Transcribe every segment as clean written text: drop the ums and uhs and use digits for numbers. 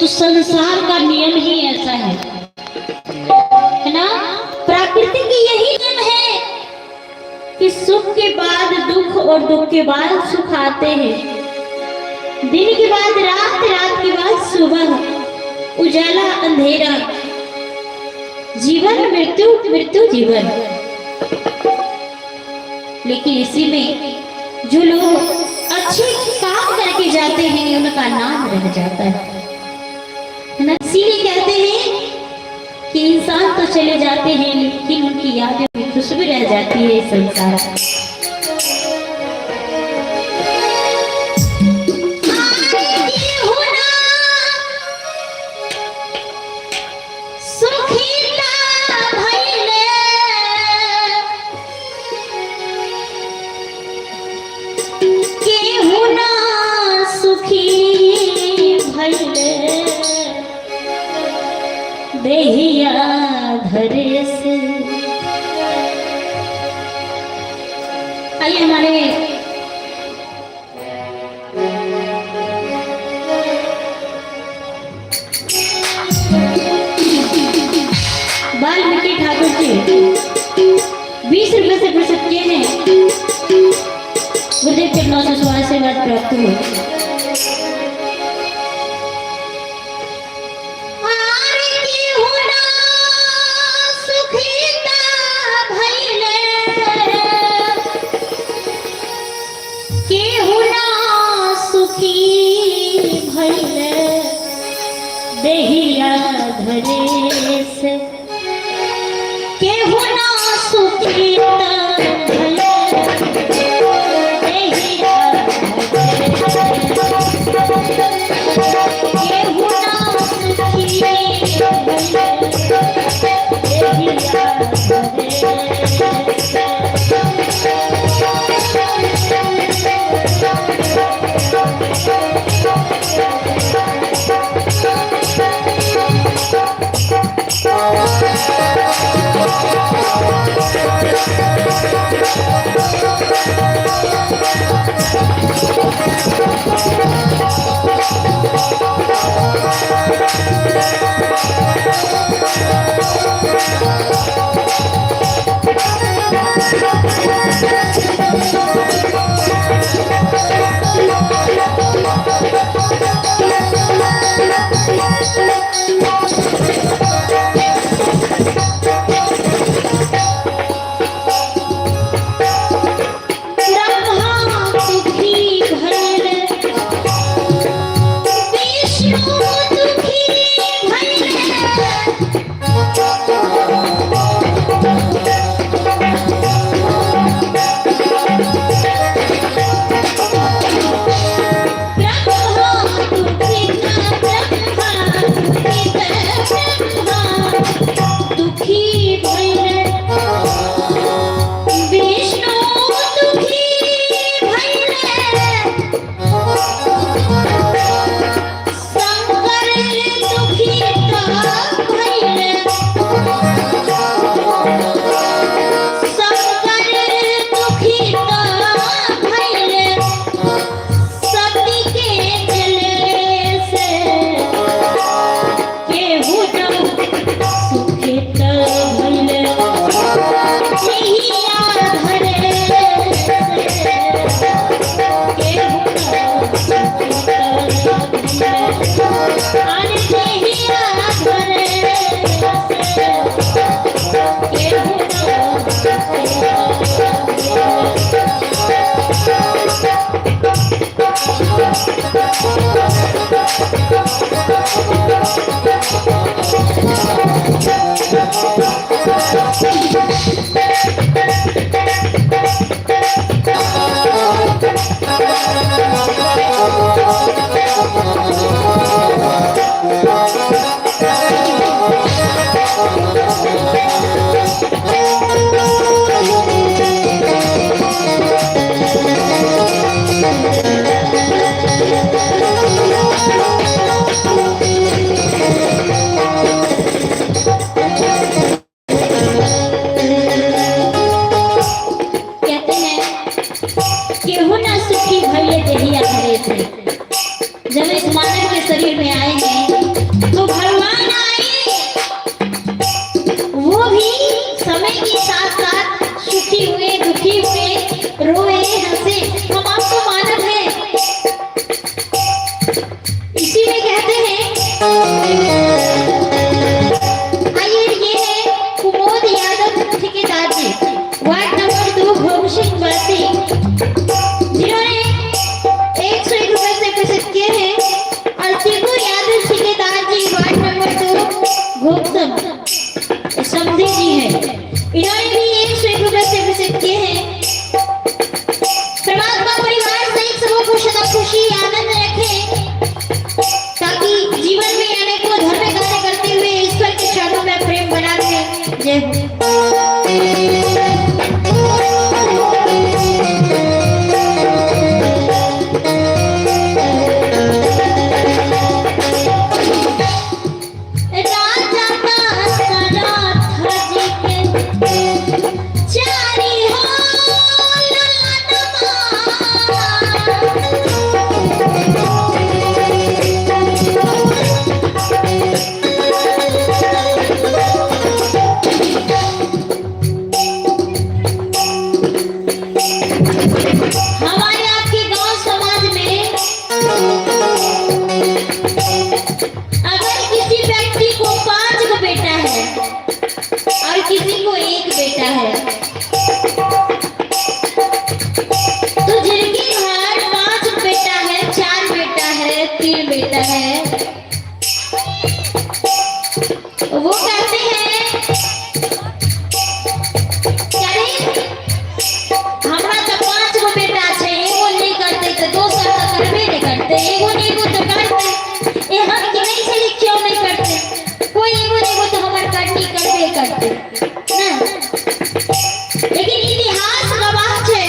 तो संसार का नियम ही ऐसा है ना। प्रकृति की यही नियम है कि सुख के बाद दुख और दुख के बाद सुख आते हैं। दिन के बाद रात, रात के बाद सुबह, उजाला अंधेरा, जीवन मृत्यु, मृत्यु जीवन। लेकिन इसी में जो लोग अच्छे काम करके जाते हैं उनका नाम रह जाता है ना। इसीलिए कहते हैं कि इंसान तो चले जाते हैं लेकिन उनकी यादें में खुशबू रह जाती है संसार। देहिया धरे से आइए हमारे वाल्मीकि ठाकुर जी 20 रुपए से प्रसिद्ध किए हैं। गुरुदेव के 900 आशीर्वाद प्राप्त हुए। देहिया धरे से केहू ना सुखी देहिया केहू ना सुखी बेटा है। वो कहते हैं हमरा तो 5 गो बेटा छे, एगो नहीं करते तो दोसर तो करबे नहीं करते, एगो नहीं एगो तो करते। ए हम के नहीं चली क्यों नहीं करते, कोई एगो नहीं एगो तो हमार करनी करबे करते ना। लेकिन इतिहास गवाह छे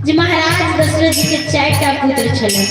जे महाराज दशरथ जी के 4 टा पुत्र छले।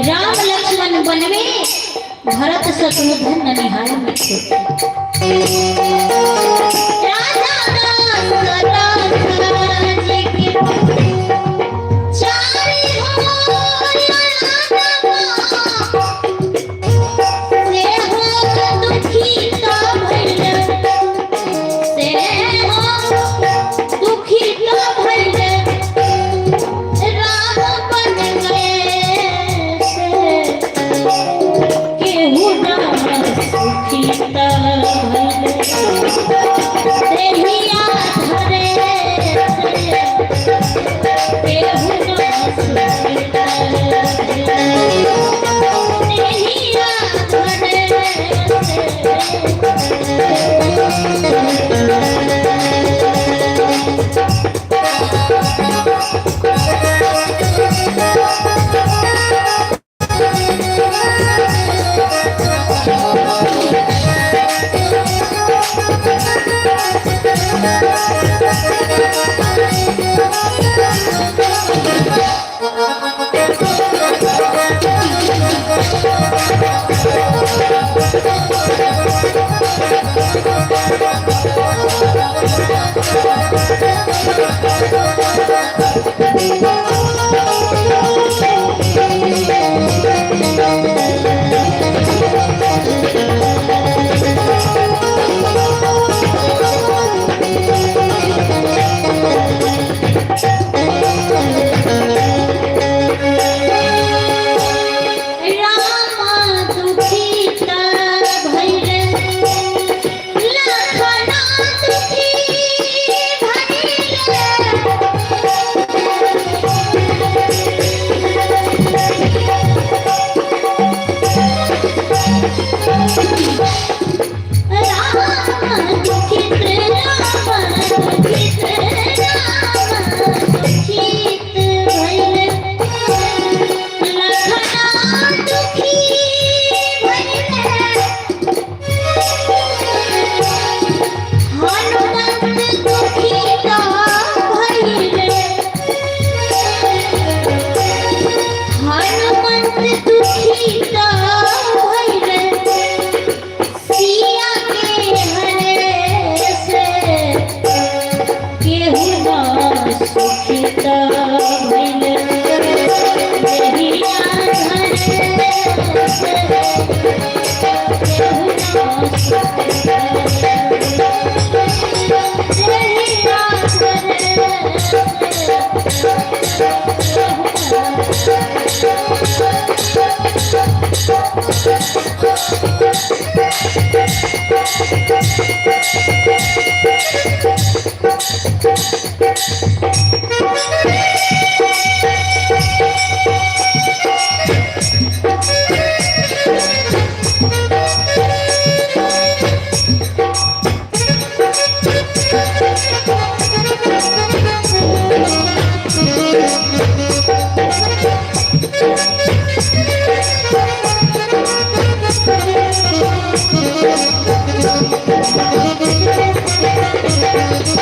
राम लक्ष्मण वन में, भरत शत्रुघ्न ननिहाल में थे। राजा दशरथ जी के 4 हो दुखी तो भइल, से हो दुखी तो भइल, राम बन गए केहू ना सुखी तो भइल, देहिया धरे केहू ना सुखी तो भइल, देहिया धरे Thank you.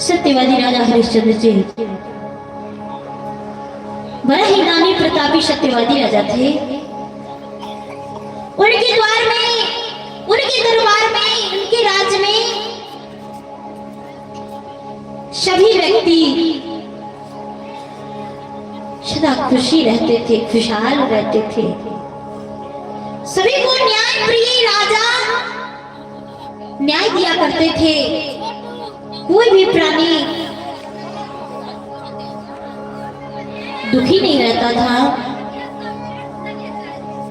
सत्यवादी राजा हरिश्चंद्र जी बड़ा ही दानी प्रतापी सत्यवादी राजा थे। उनके द्वार में, उनके दरबार में, उनके राज्य में सभी व्यक्ति सदा खुशी रहते थे, खुशहाल रहते थे। सभी को न्याय प्रिय राजा न्याय दिया करते थे। कोई भी प्राणी दुखी नहीं रहता था।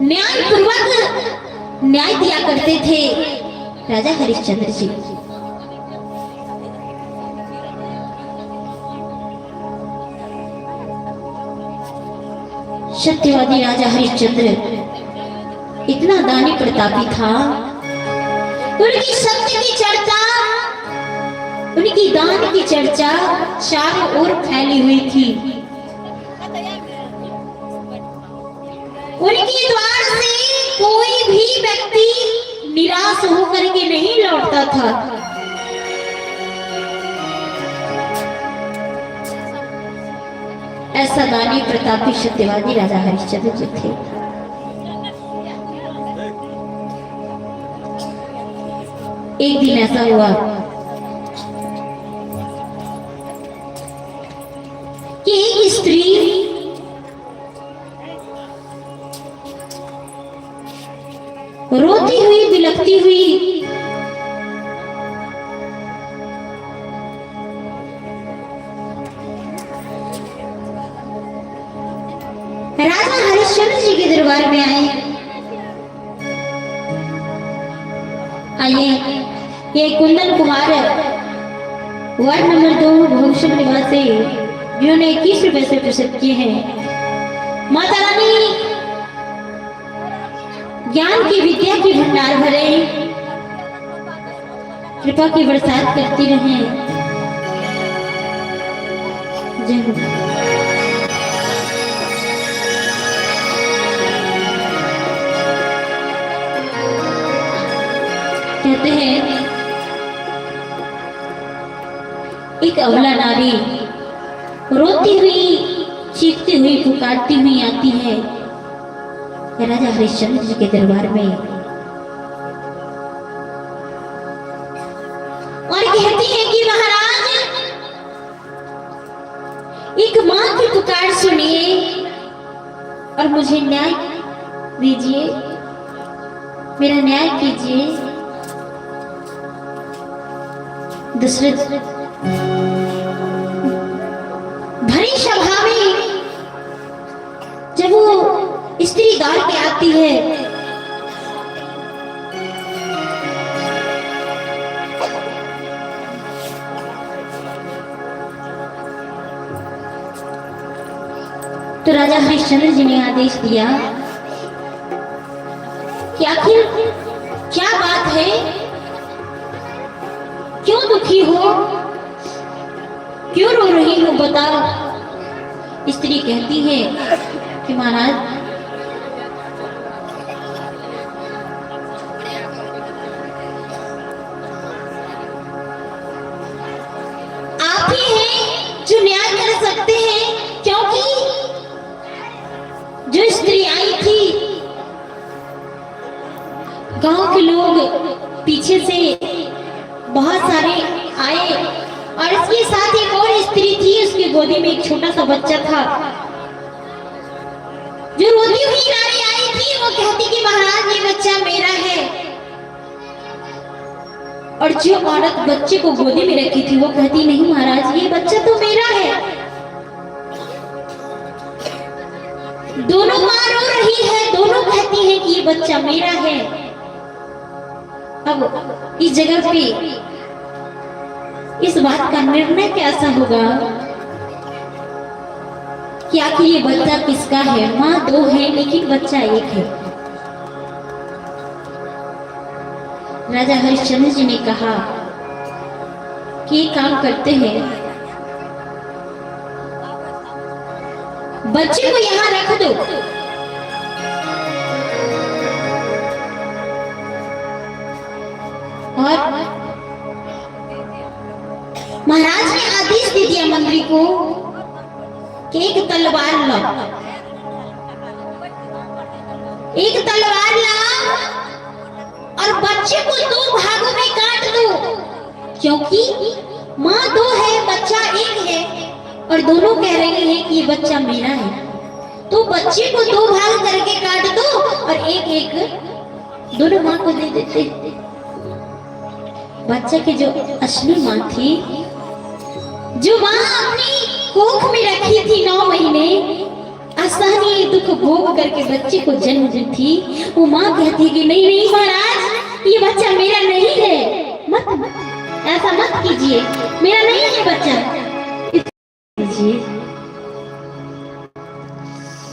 न्याय पूर्वक न्याय दिया करते थे राजा हरिश्चंद्र जी। सत्यवादी राजा हरिश्चंद्र इतना दानी प्रतापी था। उनकी सत्य की चर्चा, उनकी दान की चर्चा चारों ओर फैली हुई थी। उनके द्वार से कोई भी व्यक्ति निराश होकर के नहीं लौटता था। ऐसा दानी प्रतापी सत्यवादी राजा हरिश्चंद्र जी थे। एक दिन ऐसा हुआ कि एक स्त्री रोती हुई, बिलखती हुई राजा हरिश्चंद्र जी के दरबार में आइए, ये कुंदन कुमार वार्ड नंबर 2 भुवनेश्वर निवासी जिन्होंने 21 रुपए से प्रस्तुत किए हैं। माता रानी ज्ञान की विद्या की भंडार भरे, कृपा की बरसात करती रहे। जय हो। कहते हैं एक अबला नारी रोती हुई, चीखती हुई, पुकारती हुई आती है राजा हरिश्चंद्र जी के दरबार में और कहती है कि महाराज, एक मां की पुकार सुनिए और मुझे न्याय दीजिए, मेरा न्याय कीजिए। दशरथ भरी सभा में जब वो स्त्री दौड़ के आती है तो राजा हरिश्चंद्र जी ने आदेश दिया कि आखिर क्या बात है, क्यों दुखी हो, क्यों रो रही हो, बताओ। स्त्री कहती है कि महाराज, आप ही हैं जो न्याय कर सकते हैं, क्योंकि जो स्त्री आई थी गांव के लोग पीछे से बहुत सारे आए और इसके साथ एक और स्त्री थी, उसकी गोदी में एक छोटा सा बच्चा था। जो रोती हुई नारी आई थी वो कहती कि महाराज ये बच्चा मेरा है, और जो औरत बच्चे को गोदी में रखी थी वो कहती नहीं महाराज ये बच्चा तो मेरा है। दोनों मां रो रही है, दोनों कहती है कि ये बच्चा मेरा है। अब इस जगह पे इस बात का निर्णय कैसा होगा कि आखिर ये बच्चा किसका है। मां दो है लेकिन बच्चा एक है। राजा हरिश्चंद्र जी ने कहा कि एक काम करते हैं, बच्चे को यहां रख दो और महाराज ने आदेश दे दिया मंत्री को कि एक तलवार लाओ, एक तलवार लाओ और बच्चे को दो भागों में काट दो, क्योंकि माँ दो है बच्चा एक है और दोनों कह रहे हैं कि ये बच्चा मेरा है। तो बच्चे को दो भाग करके काट दो और एक एक दोनों माँ को दे देते। बच्चा की जो असली माँ थी, जो माँ अपनी कोख में रखी थी 9 महीने, असहनीय दुख भोग करके बच्चे को जन्म दी थी, वो माँ कहती कि नहीं नहीं महाराज ये बच्चा मेरा नहीं है, मत ऐसा मत कीजिए, मेरा नहीं है बच्चा।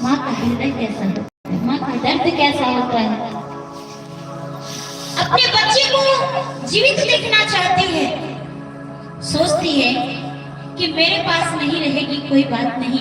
माँ का हृदय कैसा होता है, माँ का दर्द कैसा होता है। अपने बच्चे को जीवित देखना चाहती है, सोचती है कि मेरे पास नहीं रहेगी कोई बात नहीं,